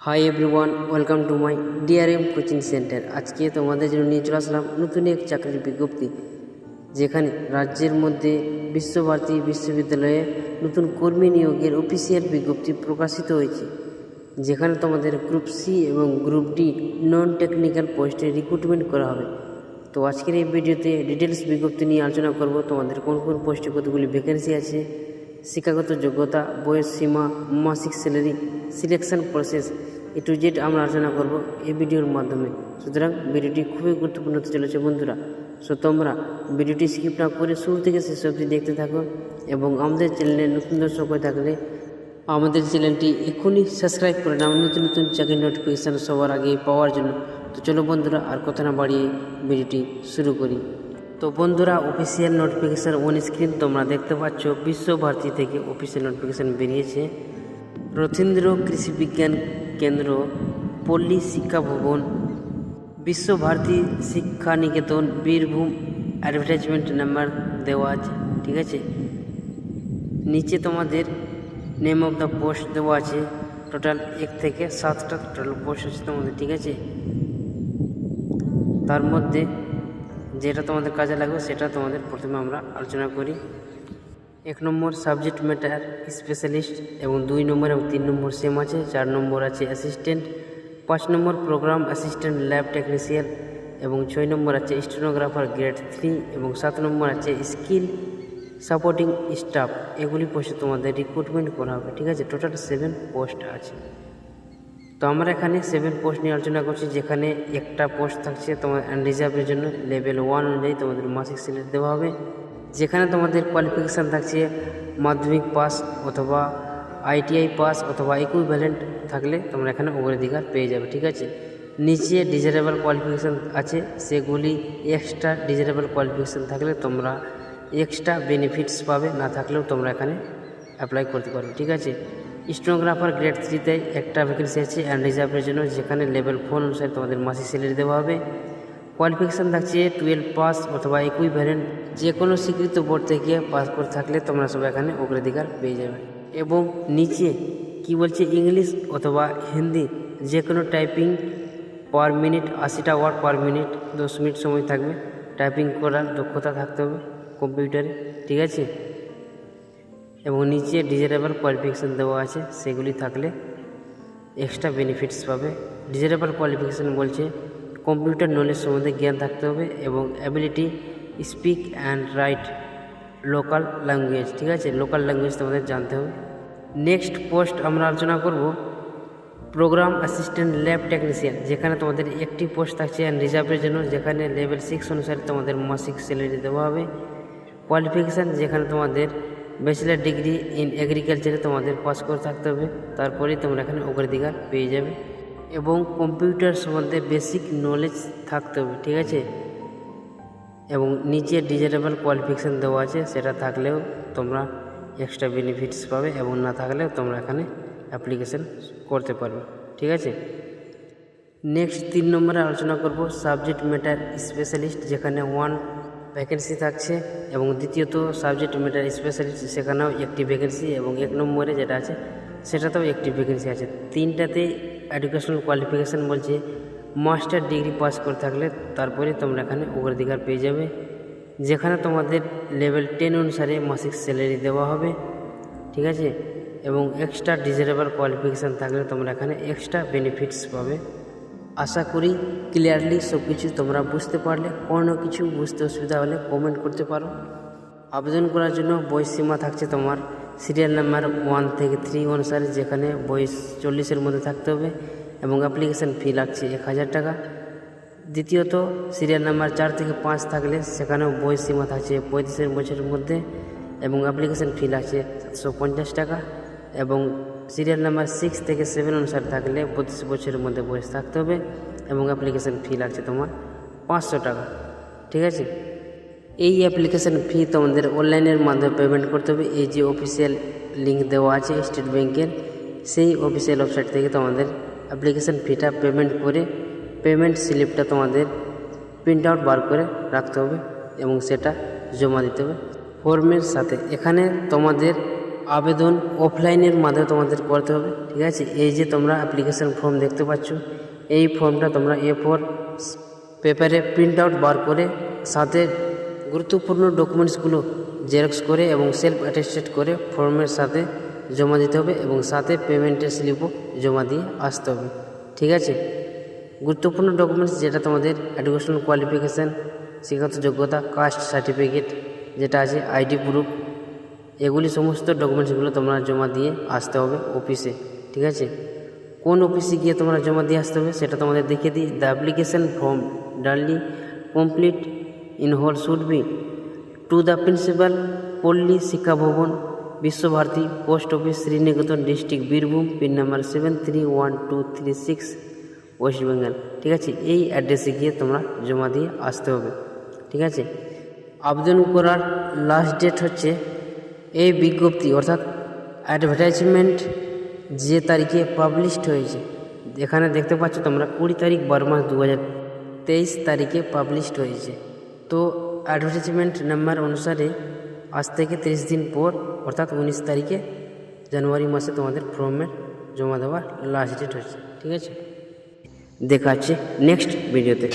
Hi everyone, welcome to my DRM coaching centre. আজকে তোমাদের জন্য নিয়ে চলে আসলাম নতুন এক চাকরির বিজ্ঞপ্তি, যেখানে রাজ্যের মধ্যে বিশ্বভারতী বিশ্ববিদ্যালয়ে নতুন কর্মী নিয়োগের অফিসিয়াল বিজ্ঞপ্তি প্রকাশিত হয়েছে, যেখানে তোমাদের গ্রুপ সি এবং গ্রুপ ডি নন টেকনিক্যাল পোস্টে রিক্রুটমেন্ট করা হবে। তো আজকের এই ভিডিওতে ডিটেলস বিজ্ঞপ্তি নিয়ে আলোচনা করব। তোমাদের কোন কোন পোস্টে কতগুলি ভ্যাকেন্সি আছে, শিক্ষাগত যোগ্যতা, বয়স সীমা, মাসিক salary, selection process to Z আমরা আলোচনা করব এই ভিডিওর মাধ্যমে। সুতরাং ভিডিওটি খুবই গুরুত্বপূর্ণ হতে চলেছে বন্ধুরা। সো তোমরা ভিডিওটি স্কিপ না করে শুরু থেকে শেষ অবধি দেখতে থাকো, এবং আমাদের চ্যানেলে নতুন দর্শক হয়ে থাকলে আমাদের চ্যানেলটি এখনই সাবস্ক্রাইব করে নাও নতুন নতুন চাকরির নোটিফিকেশান সবার আগে পাওয়ার জন্য। তো চলো বন্ধুরা, আর কথা না বাড়িয়ে ভিডিওটি শুরু করি। তো বন্ধুরা, অফিসিয়াল নোটিফিকেশান অন স্ক্রিন তোমরা দেখতে পাচ্ছ। বিশ্বভারতী থেকে অফিসিয়াল নোটিফিকেশান বেরিয়েছে। রথীন্দ্র কৃষি বিজ্ঞান কেন্দ্র, পল্লী শিক্ষা ভবন, বিশ্বভারতী শিক্ষা নিকেতন, বীরভূম। অ্যাডভার্টাইজমেন্ট নাম্বার দেওয়া আছে, ঠিক আছে। নিচে তোমাদের নেম অফ দ্য পোস্ট দেওয়া আছে। টোটাল 1 থেকে 7টা টোটাল পোস্ট আছে তোমাদের, ঠিক আছে। তার মধ্যে যেটা তোমাদের কাজে লাগবে সেটা তোমাদের প্রথমে আমরা আলোচনা করি। 1 নম্বর সাবজেক্ট ম্যাটার স্পেশালিস্ট, এবং 2 নম্বর এবং 3 নম্বর সেম আছে। 4 নম্বর আছে অ্যাসিস্ট্যান্ট, 5 নম্বর প্রোগ্রাম অ্যাসিস্ট্যান্ট ল্যাব টেকনিশিয়ান, এবং 6 নম্বর আছে স্টেনোগ্রাফার গ্রেড 3, এবং 7 নম্বর আছে স্কিল সাপোর্টিং স্টাফ। এগুলি পোস্টে তোমাদের রিক্রুটমেন্ট করা হবে, ঠিক আছে। টোটাল 7 পোস্ট আছে। তো আমরা এখানে 7 পোস্ট নিয়ে আলোচনা করছি, যেখানে একটা পোস্ট থাকছে তোমার রিজার্ভের জন্য। লেভেল 1 অনুযায়ী তোমাদের মাসিক স্যালারি দেওয়া হবে, যেখানে তোমাদের কোয়ালিফিকেশান থাকছে মাধ্যমিক পাস অথবা আইটিআই পাস অথবা ইকুইভ্যালেন্ট থাকলে তোমরা এখানে অগ্রাধিকার পেয়ে যাবে, ঠিক আছে। নিচে ডিজারেবল কোয়ালিফিকেশান আছে, সেগুলি এক্সট্রা ডিজারেবল কোয়ালিফিকেশান থাকলে তোমরা এক্সট্রা বেনিফিটস পাবে, না থাকলেও তোমরা এখানে অ্যাপ্লাই করতে পারবে, ঠিক আছে। স্টেনোগ্রাফার গ্রেড 3-তে একটা ভ্যাকেন্সি আছে অ্যান্ড রিজার্ভের জন্য, যেখানে লেভেল 4 অনুসারে তোমাদের মাসিক স্যালারি দেওয়া হবে। কোয়ালিফিকেশান থাকছে 12 পাস অথবা ইকুইভ্যালেন্ট, যে কোনো স্বীকৃত বোর্ড থেকে পাস করে থাকলে তোমরা সব এখানে অগ্রাধিকার পেয়ে যাবে। এবং নিচে কি বলছে, ইংলিশ অথবা হিন্দি যে কোনো টাইপিং পার মিনিট 80টা ওয়ার্ড পার মিনিট, 10 মিনিট সময় থাকবে। টাইপিং করার দক্ষতা থাকতে হবে কম্পিউটারে, ঠিক আছে। এবং নিচে ডিজারেবল কোয়ালিফিকেশান দেওয়া আছে, সেগুলি থাকলে এক্সট্রা বেনিফিটস পাবে। ডিজারেবল কোয়ালিফিকেশান বলছে কম্পিউটার নলেজ সম্বন্ধে জ্ঞান থাকতে হবে, এবং ability speak and right local language, ঠিক আছে। লোকাল ল্যাঙ্গুয়েজ তোমাদের জানতে হবে। নেক্সট পোস্ট আমরা আলোচনা করব প্রোগ্রাম অ্যাসিস্ট্যান্ট ল্যাব টেকনিশিয়ান, যেখানে তোমাদের একটি পোস্ট থাকছে অ্যান্ড রিজার্ভের জন্য, যেখানে লেভেল 6 অনুসারে তোমাদের মাসিক স্যালারি দেওয়া হবে। কোয়ালিফিকেশান যেখানে তোমাদের ব্যাচেলার ডিগ্রি ইন এগ্রিকালচারে তোমাদের পাস করে থাকতে হবে, তারপরেই তোমরা এখানে অগ্রাধিকার পেয়ে যাবে। এবং কম্পিউটার সম্বন্ধে বেসিক নলেজ থাকতে হবে, ঠিক আছে। এবং নিচে ডিজারেবল কোয়ালিফিকেশান দেওয়া আছে, সেটা থাকলেও তোমরা এক্সট্রা বেনিফিটস পাবে, এবং না থাকলেও তোমরা এখানে অ্যাপ্লিকেশান করতে পারবে, ঠিক আছে। নেক্সট 3 নম্বরে আলোচনা করব সাবজেক্ট ম্যাটার স্পেশালিস্ট, যেখানে 1 ভ্যাকেন্সি থাকছে, এবং দ্বিতীয়ত সাবজেক্ট ম্যাটার স্পেশালিস্ট সেখানেও একটি ভ্যাকেন্সি, এবং 1 নম্বরে যেটা আছে সেটাতেও একটি ভ্যাকেন্সি আছে। 3টাতে এডুকেশনাল কোয়ালিফিকেশান বলছে মাস্টার ডিগ্রি পাস করে থাকলে তারপরে তোমরা এখানে অগ্রাধিকার পেয়ে যাবে, যেখানে তোমাদের লেভেল 10 অনুসারে মাসিক স্যালারি দেওয়া হবে, ঠিক আছে। এবং এক্সট্রা ডিজারেবল কোয়ালিফিকেশান থাকলে তোমরা এখানে এক্সট্রা বেনিফিটস পাবে। আশা করি ক্লিয়ারলি সব কিছু তোমরা বুঝতে পারলে। কোনো কিছু বুঝতে অসুবিধা হলে কমেন্ট করতে পারো। আবেদন করার জন্য বয়স সীমা থাকছে তোমার সিরিয়াল নাম্বার 1 থেকে 3 অনুসারে, যেখানে বয়স 40-এর মধ্যে থাকতে হবে, এবং অ্যাপ্লিকেশান ফি লাগছে 1000 টাকা। দ্বিতীয়ত সিরিয়াল নাম্বার 4 থেকে 5 থাকলে সেখানেও বয়স সীমা থাকছে 35 বছরের মধ্যে, এবং অ্যাপ্লিকেশান ফি লাগছে 750 টাকা। এবং সিরিয়াল নাম্বার 6 থেকে 7 অনুসারে থাকলে 32 বছরের মধ্যে বয়স থাকতে হবে, এবং অ্যাপ্লিকেশান ফি লাগছে তোমার 500 টাকা, ঠিক আছে। এই অ্যাপ্লিকেশান ফি তোমাদের অনলাইনের মাধ্যমে পেমেন্ট করতে হবে। এই যে অফিসিয়াল লিঙ্ক দেওয়া আছে স্টেট ব্যাংকের, সেই অফিসিয়াল ওয়েবসাইট থেকে তোমাদের অ্যাপ্লিকেশান ফিটা পেমেন্ট করে পেমেন্ট স্লিপটা তোমাদের প্রিন্ট আউট বার করে রাখতে হবে, এবং সেটা জমা দিতে হবে ফর্মের সাথে। এখানে তোমাদের আবেদন অফলাইনের মাধ্যমে তোমাদের করতে হবে, ঠিক আছে। এই যে তোমরা অ্যাপ্লিকেশন ফর্ম দেখতে পাচ্ছ, এই ফর্মটা তোমরা A4 পেপারে প্রিন্ট আউট বার করে সাথে গুরুত্বপূর্ণ ডকুমেন্টসগুলো জেরক্স করে এবং সেলফ অ্যাটেস্টেড করে ফর্মের সাথে জমা দিতে হবে এবং সাথে পেমেন্টের স্লিপও জমা দিয়ে আসতে হবে, ঠিক আছে। গুরুত্বপূর্ণ ডকুমেন্টস যেটা তোমাদের এডুকেশনাল কোয়ালিফিকেশান, শিক্ষাগত যোগ্যতা, কাস্ট সার্টিফিকেট যেটা আছে, আইডি প্রুফ, এগুলি সমস্ত ডকুমেন্টসগুলো তোমরা জমা দিয়ে আসতে হবে অফিসে, ঠিক আছে। কোন অফিসে গিয়ে তোমরা জমা দিয়ে আসতে হবে সেটা তোমাদের দেখিয়ে দিই। The application form duly completed in whole should be to the principal, Palli Siksha Bhavana, Visva Bharati, post office, Sriniketan district, Birbhum, pin number 731236, West Bengal, ঠিক আছে। এই অ্যাড্রেসে গিয়ে তোমরা জমা দিয়ে আসতে হবে, ঠিক আছে। আবেদন করার লাস্ট ডেট হচ্ছে এই বিজ্ঞপ্তি অর্থাৎ অ্যাডভার্টাইজমেন্ট যে তারিখে পাবলিশড হয়েছে, এখানে দেখতে পাচ্ছ তোমরা 20 তারিখ 12 মাস 2023 তারিখে পাবলিশড হয়েছে। তো অ্যাডভার্টাইজমেন্ট নাম্বার অনুসারে আজ থেকে 30 দিন পর অর্থাৎ 19 তারিখে জানুয়ারি মাসে তোমাদের ফর্মের জমা দেওয়ার লাস্ট ডেট হচ্ছে, ঠিক আছে। দেখা হচ্ছে নেক্সট ভিডিওতে।